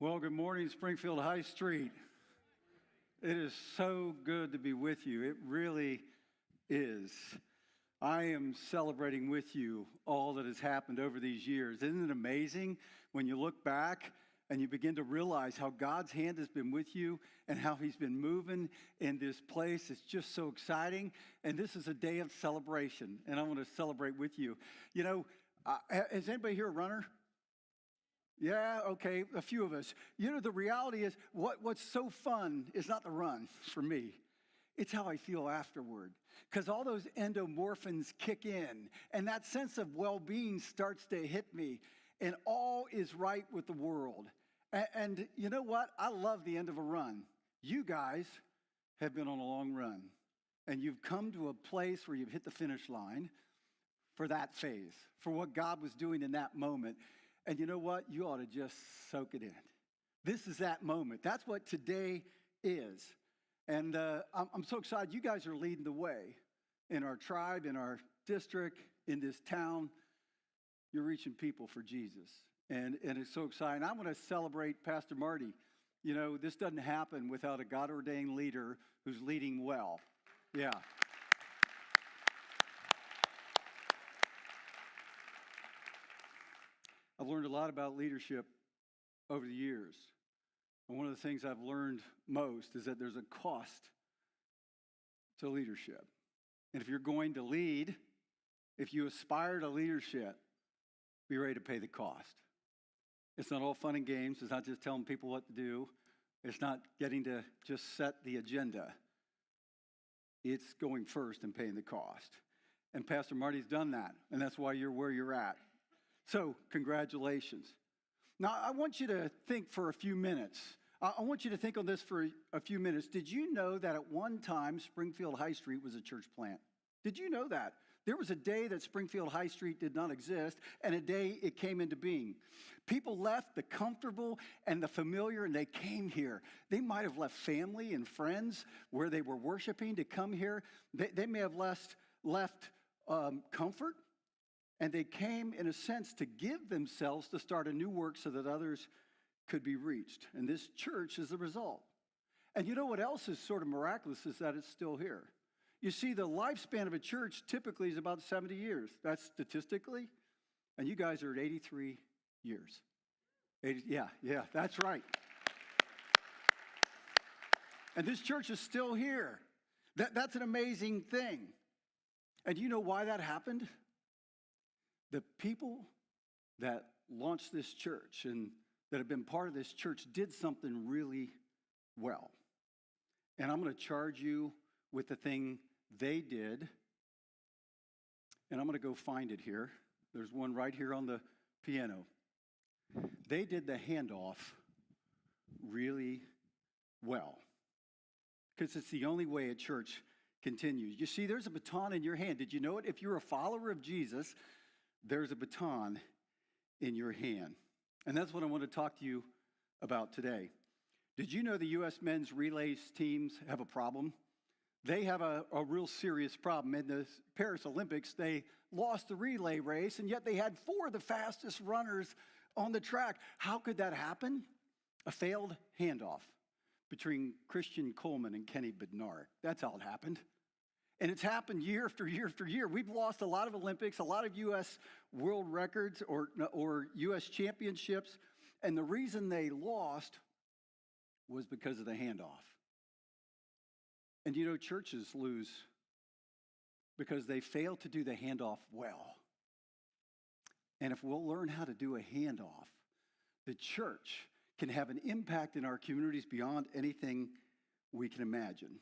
Well, good morning, Springfield High Street. It is so good to be with you. It really is. I am celebrating with you all that has happened over these years. Isn't it amazing when you look back and you begin to realize how God's hand has been with you and how he's been moving in this place? It's just so exciting. And this is a day of celebration, and I want to celebrate with you. You know, is anybody here a runner? Yeah, okay, a few of us. You know, the reality is what's so fun is not the run for me. It's how I feel afterward. Because all those endomorphins kick in, and that sense of well-being starts to hit me, and all is right with the world. And you know what? I love the end of a run. You guys have been on a long run, and you've come to a place where you've hit the finish line for that phase, for what God was doing in that moment. And you know what? You ought to just soak it in. This is that moment. That's what today is. And I'm so excited. You guys are leading the way in our tribe, in our district, in this town. You're reaching people for Jesus. And it's so exciting. I want to celebrate Pastor Marty. You know, this doesn't happen without a God-ordained leader who's leading well. Yeah. I've learned a lot about leadership over the years. And one of the things I've learned most is that there's a cost to leadership. And if you're going to lead, if you aspire to leadership, be ready to pay the cost. It's not all fun and games. It's not just telling people what to do. It's not getting to just set the agenda. It's going first and paying the cost. And Pastor Marty's done that, and that's why you're where you're at. So, congratulations. Now, I want you to think for a few minutes. I want you to think on this for a few minutes. Did you know that at one time, Springfield High Street was a church plant? Did you know that? There was a day that Springfield High Street did not exist, and a day it came into being. People left the comfortable and the familiar, and they came here. They might have left family and friends where they were worshiping to come here. They may have left comfort. And they came, in a sense, to give themselves to start a new work so that others could be reached. And this church is the result. And you know what else is sort of miraculous is that it's still here. You see, the lifespan of a church typically is about 70 years. That's statistically. And you guys are at 83 years. Yeah, that's right. And this church is still here. That's an amazing thing. And do you know why that happened? The people that launched this church and that have been part of this church did something really well. And I'm going to charge you with the thing they did. And I'm going to go find it here. There's one right here on the piano. They did the handoff really well. Because it's the only way a church continues. You see, there's a baton in your hand. Did you know it? If you're a follower of Jesus, there's a baton in your hand. And that's what I want to talk to you about today. Did you know the U.S. men's relays teams have a problem? They have a real serious problem. In the Paris Olympics, they lost the relay race, and yet they had 4 of the fastest runners on the track. How could that happen? A failed handoff between Christian Coleman and Kenny Bednar. That's how it happened. And it's happened year after year after year. We've lost a lot of Olympics, a lot of U.S. world records or U.S. championships. And the reason they lost was because of the handoff. And you know, churches lose because they fail to do the handoff well. And if we'll learn how to do a handoff, the church can have an impact in our communities beyond anything we can imagine.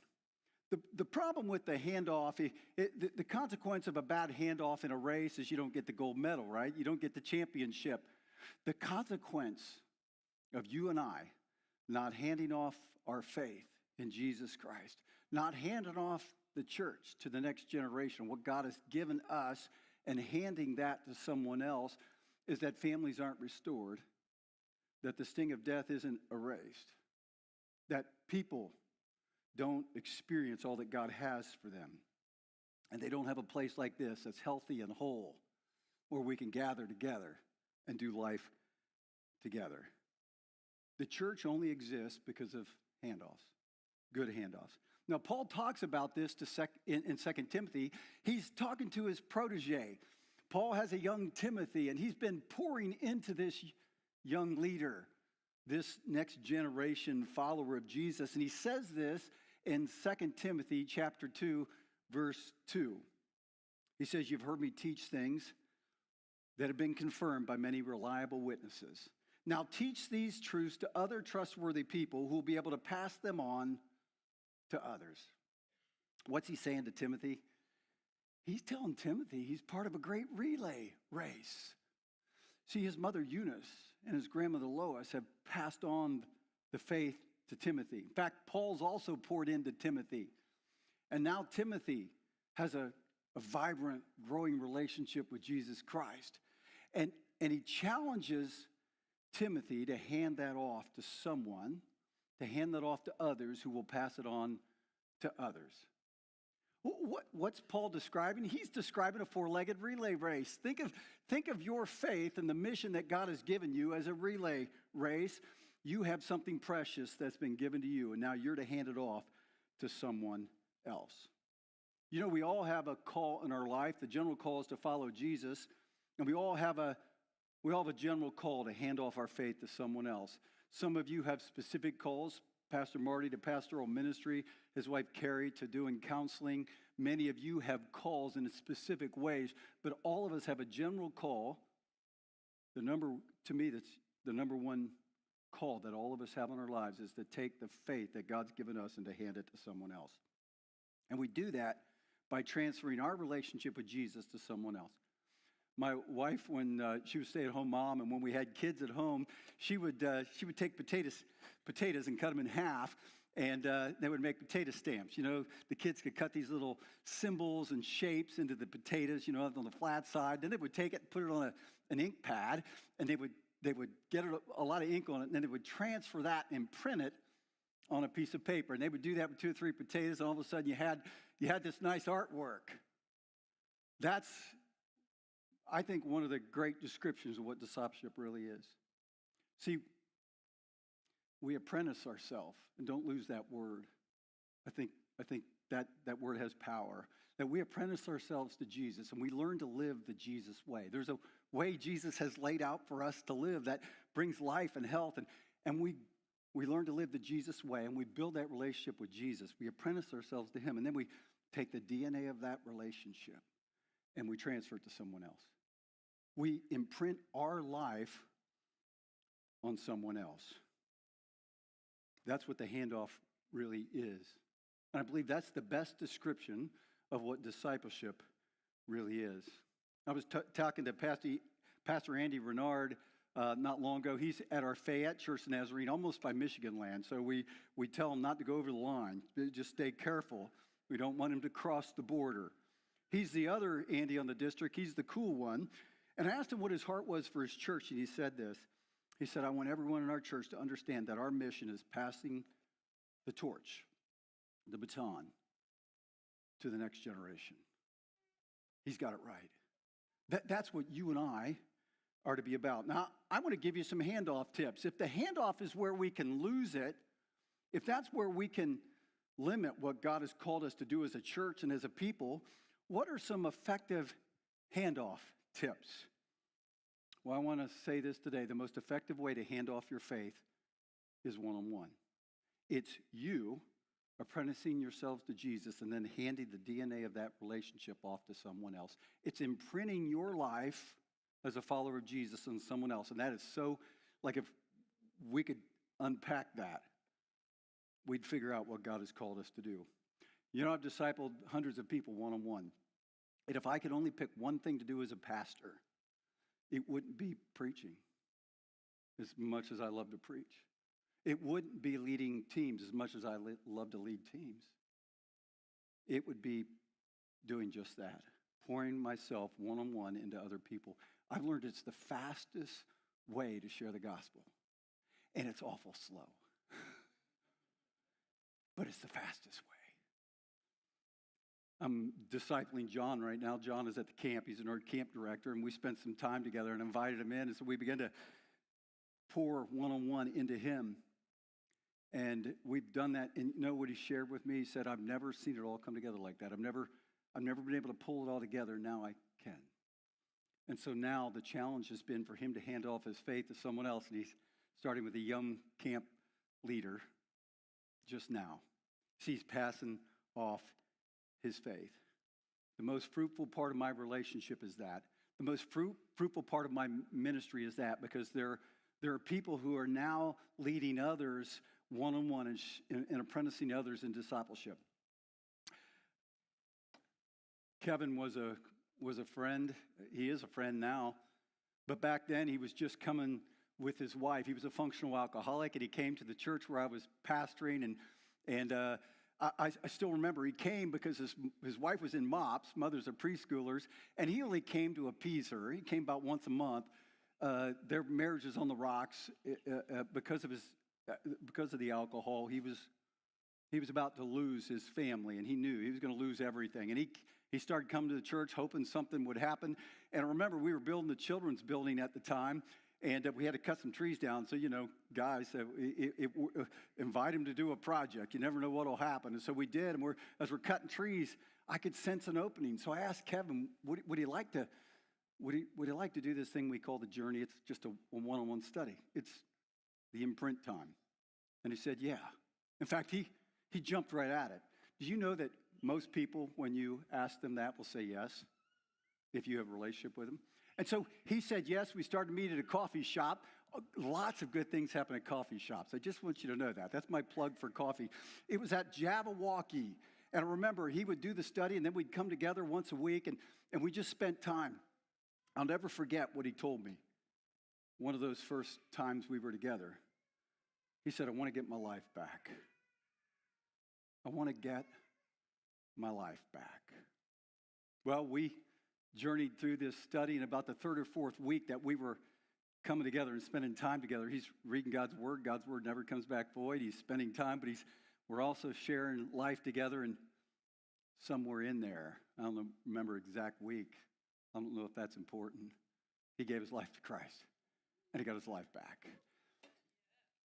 The problem with the handoff, the consequence of a bad handoff in a race is you don't get the gold medal, right? You don't get the championship. The consequence of you and I not handing off our faith in Jesus Christ, not handing off the church to the next generation, what God has given us, and handing that to someone else, is that families aren't restored, that the sting of death isn't erased, that people don't experience all that God has for them. And they don't have a place like this that's healthy and whole, where we can gather together and do life together. The church only exists because of handoffs, good handoffs. Now, Paul talks about this in 2 Timothy. He's talking to his protege. Paul has a young Timothy, and he's been pouring into this young leader, this next generation follower of Jesus. And he says this in 2 Timothy chapter 2, verse 2. He says, "You've heard me teach things that have been confirmed by many reliable witnesses. Now teach these truths to other trustworthy people who will be able to pass them on to others." What's he saying to Timothy? He's telling Timothy he's part of a great relay race. See, his mother Eunice and his grandmother Lois have passed on the faith to Timothy. In fact, Paul's also poured into Timothy. And now Timothy has a vibrant, growing relationship with Jesus Christ. And he challenges Timothy to hand that off to someone, to hand that off to others who will pass it on to others. What's Paul describing? He's describing a four-legged relay race. Think of your faith and the mission that God has given you as a relay race. You have something precious that's been given to you, and now you're to hand it off to someone else. You know, we all have a call in our life. The general call is to follow Jesus, and we all have a general call to hand off our faith to someone else. Some of you have specific calls. Pastor Marty to pastoral ministry, his wife Carrie to doing counseling. Many of you have calls in specific ways, but all of us have a general call. To me, that's the number one call that all of us have in our lives is to take the faith that God's given us and to hand it to someone else. And we do that by transferring our relationship with Jesus to someone else. My wife, when she was stay-at-home mom, and when we had kids at home, she would take potatoes and cut them in half, and they would make potato stamps. You know, the kids could cut these little symbols and shapes into the potatoes, you know, on the flat side. Then they would take it and put it on an ink pad, and they would get a lot of ink on it, and then they would transfer that and print it on a piece of paper. And they would do that with 2 or 3 potatoes, and all of a sudden you had this nice artwork. That's, I think, one of the great descriptions of what discipleship really is. See, we apprentice ourselves, and don't lose that word. I think that word has power. That we apprentice ourselves to Jesus, and we learn to live the Jesus way. There's a way Jesus has laid out for us to live that brings life and health, and we learn to live the Jesus way, and we build that relationship with Jesus. We apprentice ourselves to him, and then we take the DNA of that relationship, and we transfer it to someone else. We imprint our life on someone else. That's what the handoff really is. And I believe that's the best description of what discipleship really is. I was talking to Pastor Andy Renard not long ago. He's at our Fayette Church Nazarene, almost by Michigan land. So we tell him not to go over the line. Just stay careful. We don't want him to cross the border. He's the other Andy on the district. He's the cool one. And I asked him what his heart was for his church, and he said this. He said, "I want everyone in our church to understand that our mission is passing the torch, the baton, to the next generation." He's got it right. That's what you and I are to be about. Now, I want to give you some handoff tips. If the handoff is where we can lose it, if that's where we can limit what God has called us to do as a church and as a people, what are some effective handoff tips? Well, I want to say this today. The most effective way to hand off your faith is one-on-one. It's you apprenticing yourselves to Jesus and then handing the DNA of that relationship off to someone else. It's imprinting your life as a follower of Jesus on someone else. And that is so, like, if we could unpack that, we'd figure out what God has called us to do. You know, I've discipled hundreds of people one-on-one. And if I could only pick one thing to do as a pastor, it wouldn't be preaching as much as I love to preach. It wouldn't be leading teams as much as I love to lead teams. It would be doing just that, pouring myself one-on-one into other people. I've learned it's the fastest way to share the gospel, and it's awful slow. But it's the fastest way. I'm discipling John right now. John is at the camp. He's an our camp director, and we spent some time together and invited him in. And so we began to pour one-on-one into him. And we've done that. And you know what he shared with me? He said, I've never seen it all come together like that. I've never been able to pull it all together. Now I can. And so now the challenge has been for him to hand off his faith to someone else. And he's starting with a young camp leader just now. See, he's passing off his faith. The most fruitful part of my relationship is that. The most fruitful part of my ministry is that, because there are people who are now leading others one-on-one and apprenticing others in discipleship. Kevin was a friend. He is a friend now. But back then, he was just coming with his wife. He was a functional alcoholic, and he came to the church where I was pastoring. And I still remember he came because his wife was in MOPS, mothers of preschoolers, and he only came to appease her. He came about once a month. Their marriage is on the rocks because of the alcohol. He was about to lose his family, and he knew he was going to lose everything. And he started coming to the church hoping something would happen. And I remember we were building the children's building at the time, and we had to cut some trees down. So, guys, invite him to do a project. You never know what will happen. And so we did. And as we're cutting trees, I could sense an opening. So I asked Kevin, would he like to do this thing we call the journey? It's just a one-on-one study. It's the imprint time. And he said, yeah. In fact, he jumped right at it. Did you know that most people, when you ask them that, will say yes if you have a relationship with them? And so he said yes. We started meeting at a coffee shop. Lots of good things happen at coffee shops. I just want you to know that. That's my plug for coffee. It was at Jabberwocky. And I remember he would do the study, and then we'd come together once a week, and we just spent time. I'll never forget what he told me one of those first times we were together. He said, I want to get my life back. I want to get my life back. Well, we journeyed through this study, and about the third or fourth week that we were coming together and spending time together, he's reading God's Word. God's Word never comes back void. He's spending time, but we're also sharing life together, and somewhere in there, I don't remember exact week, I don't know if that's important, he gave his life to Christ, and he got his life back.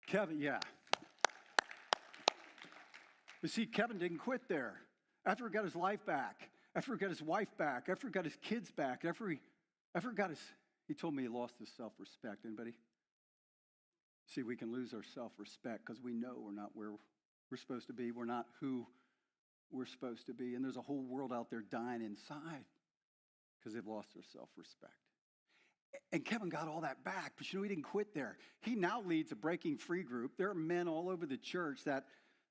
Kevin, yeah. But see, Kevin didn't quit there. After he got his life back, after he got his wife back, after he got his kids back, after he got he told me he lost his self-respect. Anybody? See, we can lose our self-respect because we know we're not where we're supposed to be. We're not who we're supposed to be. And there's a whole world out there dying inside because they've lost their self-respect. And Kevin got all that back, but he didn't quit there. He now leads a breaking free group. There are men all over the church that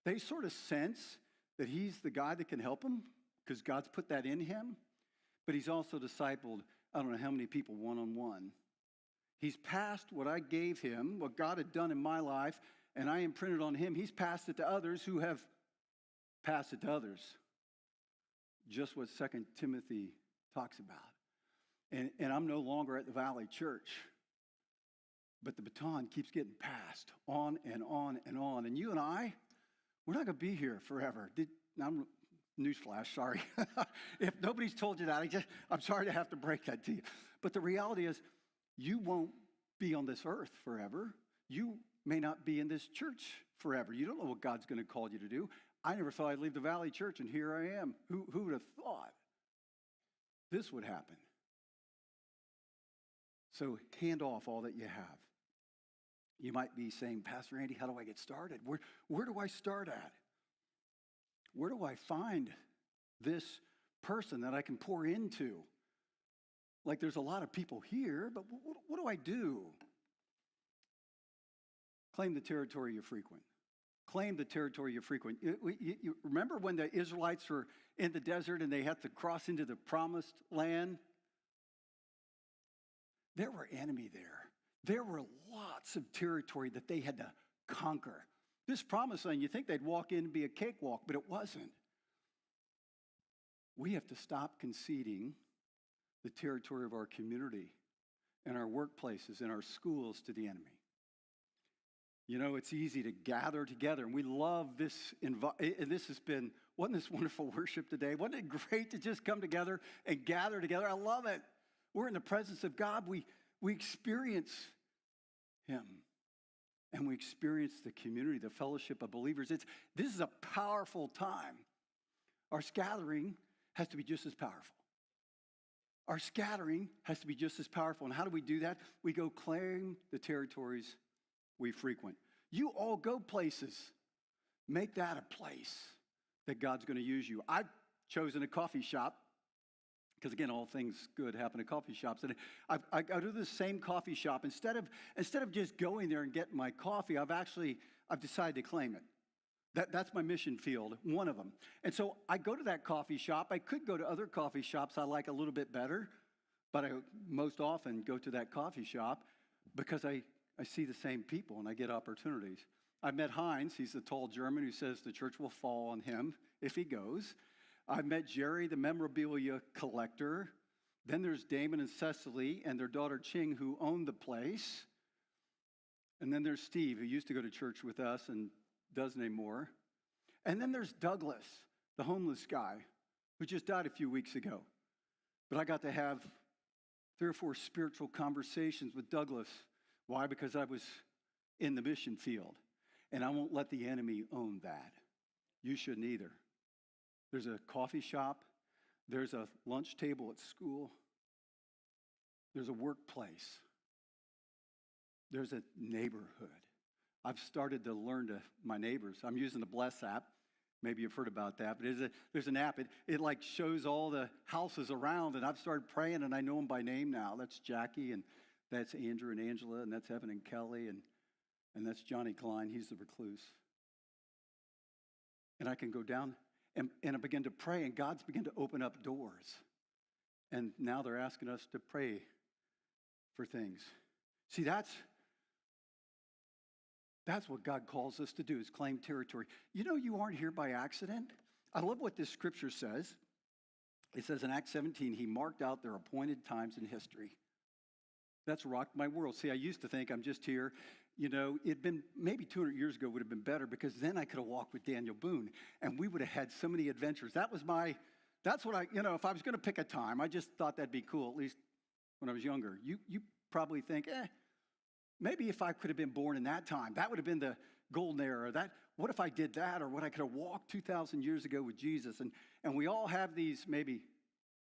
they sort of sense that he's the guy that can help them because God's put that in him. But he's also discipled, I don't know how many people one-on-one. He's passed what I gave him, what God had done in my life, and I imprinted on him. He's passed it to others who have passed it to others. Just what 2 Timothy talks about. And I'm no longer at the Valley Church, but the baton keeps getting passed on and on and on. And you and I, we're not going to be here forever. Newsflash, sorry. If nobody's told you that, I'm sorry to have to break that to you. But the reality is, you won't be on this earth forever. You may not be in this church forever. You don't know what God's going to call you to do. I never thought I'd leave the Valley Church, and here I am. Who would have thought this would happen? So hand off all that you have. You might be saying, Pastor Andy, how do I get started? Where do I start at? Where do I find this person that I can pour into? Like, there's a lot of people here, but what do I do? Claim the territory you frequent. Claim the territory you frequent. You remember when the Israelites were in the desert and they had to cross into the promised land? There were enemy there. There were lots of territory that they had to conquer. This promised land, you think they'd walk in and be a cakewalk, but it wasn't. We have to stop conceding the territory of our community and our workplaces and our schools to the enemy. It's easy to gather together, and we love this. And this has been, wasn't this wonderful worship today? Wasn't it great to just come together and gather together? I love it. We're in the presence of God. We experience him. and we experience the community, the fellowship of believers. This is a powerful time. Our scattering has to be just as powerful. Our scattering has to be just as powerful. And how do we do that? We go claim the territories we frequent. You all go places. Make that a place that God's going to use you. I've chosen a coffee shop because, again, all things good happen at coffee shops. And I go to the same coffee shop. Instead of just going there and getting my coffee, I've decided to claim it. That's my mission field, one of them. And so I go to that coffee shop. I could go to other coffee shops I like a little bit better, but I most often go to that coffee shop because I see the same people and I get opportunities. I've met Heinz. He's the tall German who says the church will fall on him if he goes. I've met Jerry, the memorabilia collector. Then there's Damon and Cecily and their daughter Ching, who own the place. And then there's Steve, who used to go to church with us and doesn't anymore. And then there's Douglas, the homeless guy, who just died a few weeks ago. But I got to have 3 or 4 spiritual conversations with Douglas. Why? Because I was in the mission field. And I won't let the enemy own that. You shouldn't either. There's a coffee shop. There's a lunch table at school. There's a workplace. There's a neighborhood. I've started to learn to my neighbors. I'm using the Bless app. Maybe you've heard about that. But there's an app. It like shows all the houses around. And I've started praying, and I know them by name now. That's Jackie, and that's Andrew and Angela, and that's Evan and Kelly, and that's Johnny Klein. He's the recluse. And I can go down, and I begin to pray, and God's begun to open up doors. And now they're asking us to pray for things. See, that's what God calls us to do, is claim territory. You know, you aren't here by accident. I love what this scripture says. It says in Acts 17, he marked out their appointed times in history. That's rocked my world. See, I used to think I'm just here. You know, it'd been maybe 200 years ago would have been better, because then I could have walked with Daniel Boone and we would have had so many adventures. That's what if I was going to pick a time, I just thought that'd be cool, at least when I was younger. You probably think, maybe if I could have been born in that time, that would have been the golden era. What if I did that? Or what I could have walked 2,000 years ago with Jesus? And we all have these maybe.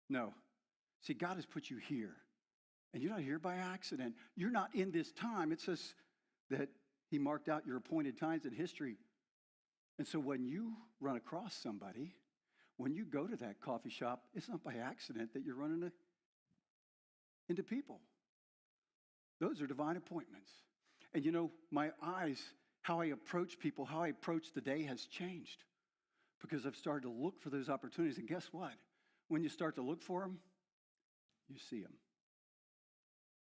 No. See, God has put you here. And you're not here by accident. You're not in this time. It says that he marked out your appointed times in history. And so when you run across somebody, when you go to that coffee shop, it's not by accident that you're running into people. Those are divine appointments. And you know, my eyes, how I approach people, how I approach the day has changed, because I've started to look for those opportunities. And guess what? When you start to look for them, you see them.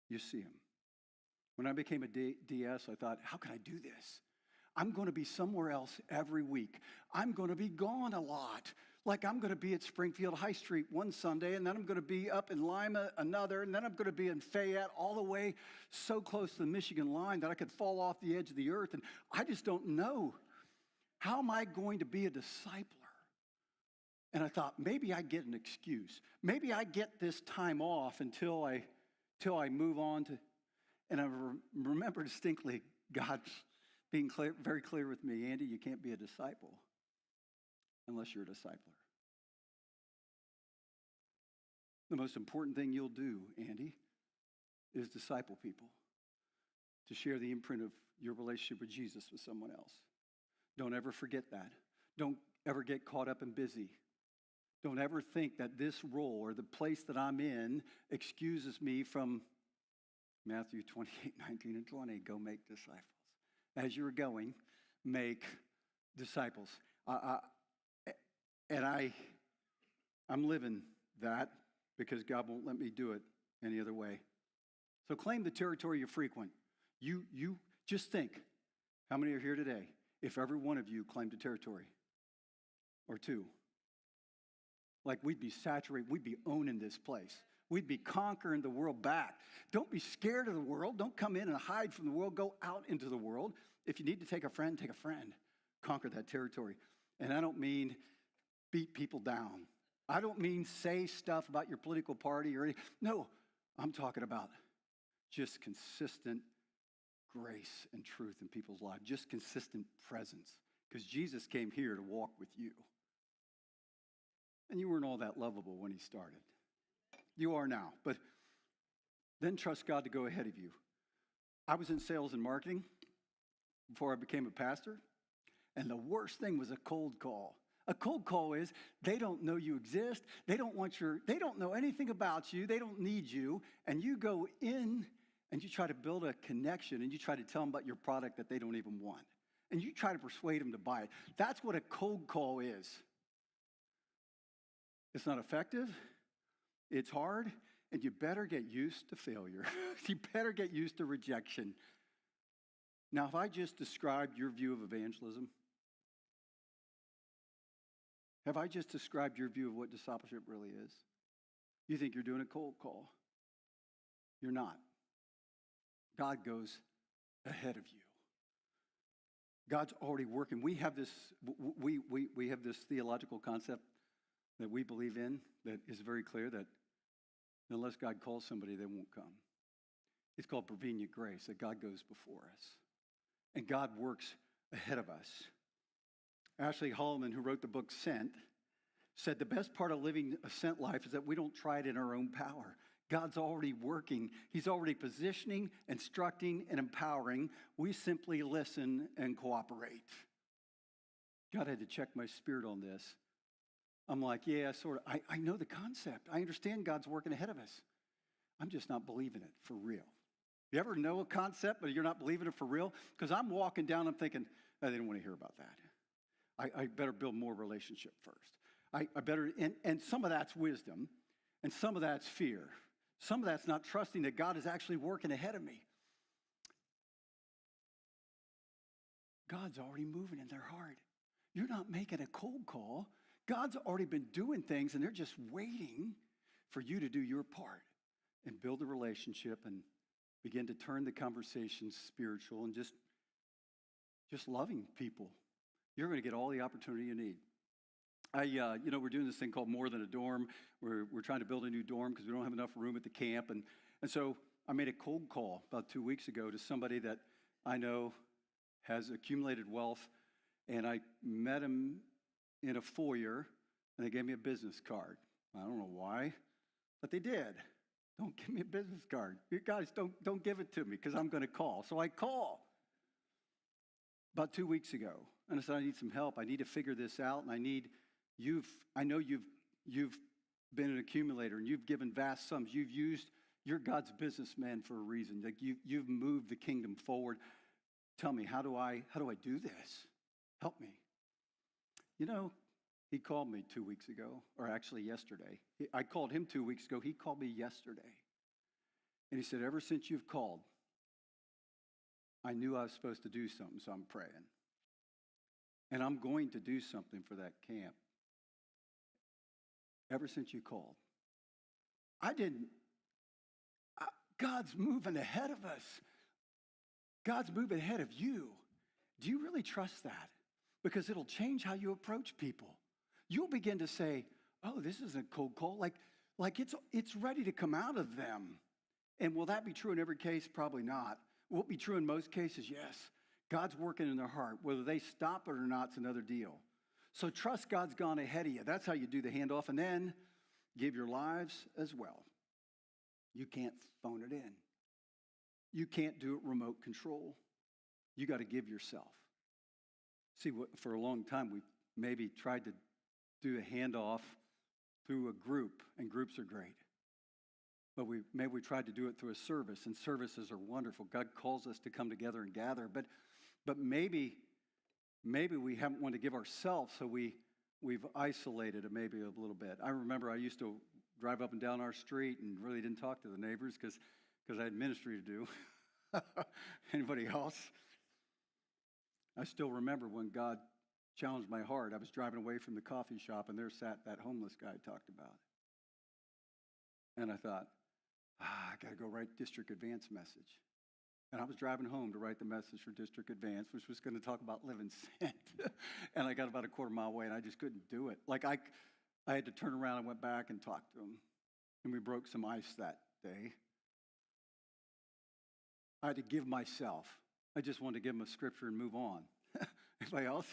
You see them. When I became a DS, I thought, how can I do this? I'm going to be somewhere else every week. I'm going to be gone a lot. Like I'm going to be at Springfield High Street one Sunday, and then I'm going to be up in Lima another, and then I'm going to be in Fayette, all the way so close to the Michigan line that I could fall off the edge of the earth. And I just don't know. How am I going to be a discipler? And I thought, maybe I get an excuse. Maybe I get this time off until I move on to, and I remember distinctly God being very clear with me, Andy, you can't be a disciple unless you're a discipler. The most important thing you'll do, Andy, is disciple people, to share the imprint of your relationship with Jesus with someone else. Don't ever forget that. Don't ever get caught up and busy. Don't ever think that this role or the place that I'm in excuses me from Matthew 28, 19, and 20. Go make disciples. As you're going, make disciples. I'm living that because God won't let me do it any other way. So claim the territory you frequent. You just think, how many are here today? If every one of you claimed a territory or two, like we'd be saturated, we'd be owning this place. We'd be conquering the world back. Don't be scared of the world. Don't come in and hide from the world. Go out into the world. If you need to take a friend, take a friend. Conquer that territory. And I don't mean beat people down. I don't mean say stuff about your political party or anything. No, I'm talking about just consistent grace and truth in people's lives, just consistent presence. Because Jesus came here to walk with you. And you weren't all that lovable when he started. You are now, but then trust God to go ahead of you. I was in sales and marketing before I became a pastor, and the worst thing was a cold call. A cold call is they don't know you exist. They don't know anything about you. They don't need you. And you go in and you try to build a connection and you try to tell them about your product that they don't even want. And you try to persuade them to buy it. That's what a cold call is. It's not effective. It's hard. And you better get used to failure. You better get used to rejection. Now, if I just described your view of evangelism, have I just described your view of what discipleship really is? You think you're doing a cold call. You're not. God goes ahead of you. God's already working. We have this theological concept that we believe in that is very clear that unless God calls somebody, they won't come. It's called prevenient grace, that God goes before us. And God works ahead of us. Ashley Holloman, who wrote the book Sent, said the best part of living a sent life is that we don't try it in our own power. God's already working. He's already positioning, instructing, and empowering. We simply listen and cooperate. God had to check my spirit on this. I'm like, yeah, sort of. I know the concept. I understand God's working ahead of us. I'm just not believing it for real. You ever know a concept, but you're not believing it for real? Because I'm walking down, I'm thinking, oh, they don't want to hear about that. I better build more relationship first. I better, and some of that's wisdom, and some of that's fear. Some of that's not trusting that God is actually working ahead of me. God's already moving in their heart. You're not making a cold call. God's already been doing things, and they're just waiting for you to do your part and build a relationship and begin to turn the conversation spiritual and just loving people. You're going to get all the opportunity you need. We're doing this thing called More Than a Dorm. We're trying to build a new dorm because we don't have enough room at the camp. And so I made a cold call about 2 weeks ago to somebody that I know has accumulated wealth. And I met him in a foyer, and they gave me a business card. I don't know why, but they did. Don't give me a business card. You guys, don't give it to me because I'm going to call. So I call about 2 weeks ago. And I said, I need some help. I need to figure this out. And I know you've been an accumulator and you've given vast sums. You're God's businessman for a reason. Like you've moved the kingdom forward. Tell me, how do I do this? Help me. He called me 2 weeks ago, or actually yesterday. I called him 2 weeks ago. He called me yesterday. And he said, ever since you've called, I knew I was supposed to do something, so I'm praying. And I'm going to do something for that camp. Ever since you called. God's moving ahead of us. God's moving ahead of you. Do you really trust that? Because it'll change how you approach people. You'll begin to say, oh, this isn't a cold call. Like it's ready to come out of them. And will that be true in every case? Probably not. Will it be true in most cases? Yes. God's working in their heart. Whether they stop it or not, it's another deal. So trust God's gone ahead of you. That's how you do the handoff. And then give your lives as well. You can't phone it in. You can't do it remote control. You got to give yourself. See, for a long time, we maybe tried to do a handoff through a group, and groups are great. But maybe we tried to do it through a service, and services are wonderful. God calls us to come together and gather. But maybe we haven't wanted to give ourselves, so we've isolated it maybe a little bit. I remember I used to drive up and down our street and really didn't talk to the neighbors because I had ministry to do. Anybody else? I still remember when God challenged my heart. I was driving away from the coffee shop, and there sat that homeless guy I talked about. And I thought, I got to go write District Advance message. And I was driving home to write the message for District Advance, which was going to talk about living sent. And I got about a quarter mile away, and I just couldn't do it. Like I had to turn around and went back and talked to him. And we broke some ice that day. I had to give myself. I just wanted to give them a scripture and move on. Anybody else?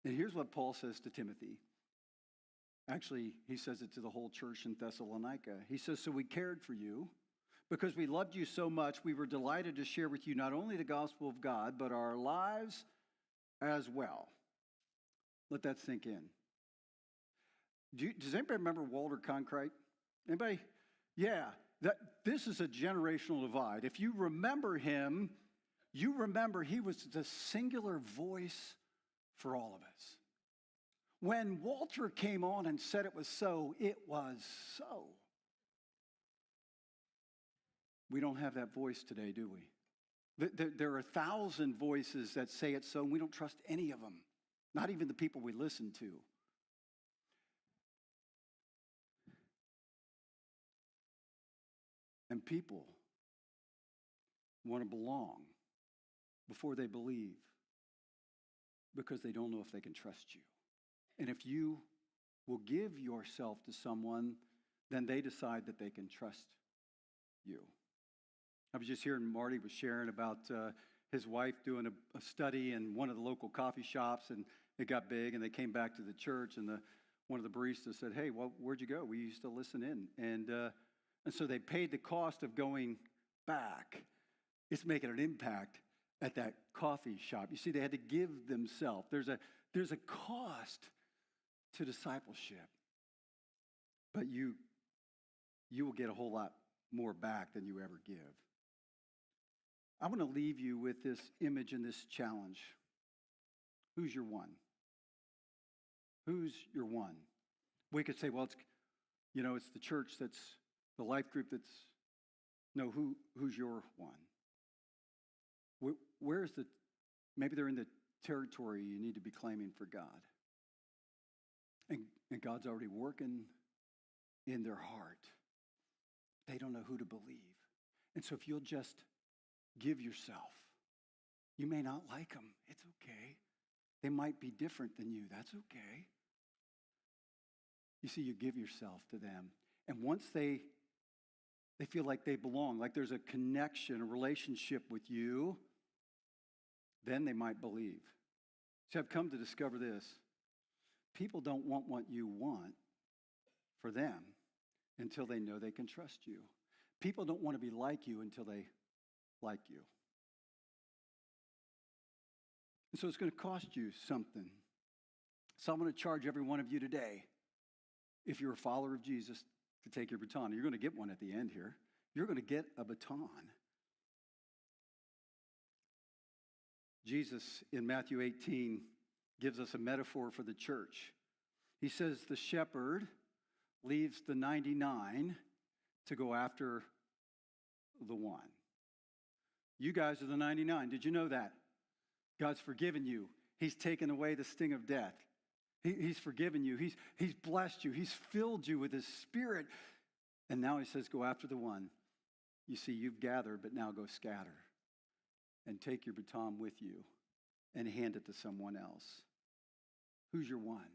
And here's what Paul says to Timothy. Actually, he says it to the whole church in Thessalonica. He says, so we cared for you because we loved you so much. We were delighted to share with you not only the gospel of God, but our lives as well. Let that sink in. Does anybody remember Walter Cronkite? Anybody? Yeah, this is a generational divide. If you remember him, you remember he was the singular voice for all of us. When Walter came on and said it was so, it was so. We don't have that voice today, do we? There are 1,000 voices that say it so, and we don't trust any of them, not even the people we listen to. And people want to belong before they believe because they don't know if they can trust you. And if you will give yourself to someone, then they decide that they can trust you. I was just hearing Marty was sharing about his wife doing a study in one of the local coffee shops, and it got big, and they came back to the church, and one of the baristas said, hey, well, where'd you go? We used to listen in. And so they paid the cost of going back. It's making an impact at that coffee shop. You see, they had to give themselves. There's a cost to discipleship. But you will get a whole lot more back than you ever give. I want to leave you with this image and this challenge. Who's your one? Who's your one? We could say, well, it's the church that's the life group that's, no, who's your one? Where's maybe they're in the territory you need to be claiming for God. And God's already working in their heart. They don't know who to believe. And so if you'll just give yourself, you may not like them. It's okay. They might be different than you. That's okay. You see, you give yourself to them. And once they feel like they belong, like there's a connection, a relationship with you, then they might believe. See, I've come to discover this. People don't want what you want for them until they know they can trust you. People don't want to be like you until they like you. And so it's going to cost you something. So I'm going to charge every one of you today, if you're a follower of Jesus, to take your baton. You're going to get one at the end here. You're going to get a baton. Jesus, in Matthew 18, gives us a metaphor for the church. He says the shepherd leaves the 99 to go after the one. You guys are the 99. Did you know that? God's forgiven you. He's taken away the sting of death. He's forgiven you. He's blessed you. He's filled you with his Spirit. And now he says, go after the one. You see, you've gathered, but now go scatter. And take your baton with you and hand it to someone else. Who's your one?